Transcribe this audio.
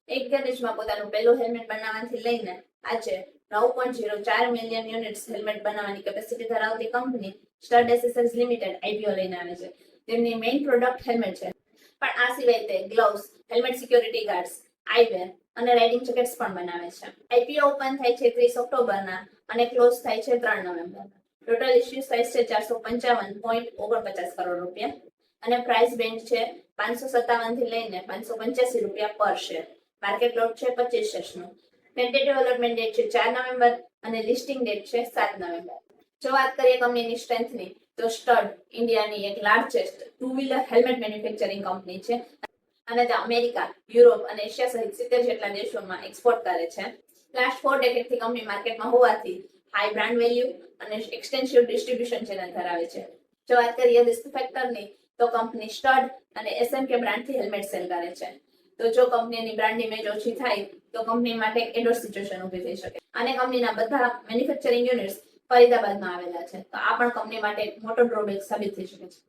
એક ગેરેજમાં પોતાનું પહેલું હેલ્મેટ બનાવવાથી લઈને આજે 9.04 મિલિયન યુનિટ્સ હેલ્મેટ બનાવવાની કેપેસિટી ધરાવતી company stud accessories limited IPO લઈને આવે છે. તેમની મેઇન પ્રોડક્ટ હેલ્મેટ છે, પણ આ સિવાય તે ગ્લોવ્સ, હેલ્મેટ સિક્યોરિટી ગાર્ડ્સ, આઈવેર અને રાઇડિંગ જેકેટ્સ પણ બનાવે છે. આઈપીઓ ઓપન થાય છે 30 ઓક્ટોબરના અને ક્લોઝ થાય છે 3 નવેમ્બરના. ટોટલ ઇશ્યુ સાઇઝ છે 455.49 કરોડ રૂપિયા અને પ્રાઇસ બેન્ડ છે 557 થી લઈને 585 રૂપિયા પર શેર. માર્કેટ લોટ છે 25 શેર્સનો. ટેન્ટેટિવ ડેવલપમેન્ટ ડેટ છે 4 નવેમ્બર અને લિસ્ટિંગ ડેટ છે 7 નવેમ્બર. જો વાત કરીએ કંપનીની સ્ટ્રેન્થની, તો સ્ટડ ઇન્ડિયાની એક largest two wheeler helmet manufacturing company છે અને તે અમેરિકા, યુરોપ અને એશિયા સહિત 70 જેટલા દેશોમાં એક્સપોર્ટ કરે છે. લાસ્ટ 4 ડેકેડથી કંપની માર્કેટમાં હોવાથી હાઈ બ્રાન્ડ વેલ્યુ અને એક્સટેન્સિવ ડિસ્ટ્રીબ્યુશન ચેનલ ધરાવે છે. જો વાત કરીએ રિસ્ક ફેક્ટરની, તો કંપની સ્ટડ અને એસએમકે બ્રાન્ડથી હેલ્મેટ સેલ કરે છે. તો જો કંપનીની બ્રાન્ડ ઇમેજ ઓછી થાય તો કંપની માટે એડવર્સ સિચ્યુએશન ઊભી થઈ શકે. અને કંપનીના બધા મેન્યુફેક્ચરિંગ યુનિટ્સ ફરીદાબાદમાં આવેલા છે, તો આ પણ કંપની માટે મોટો ડ્રોબેક સાબિત થઈ શકે છે.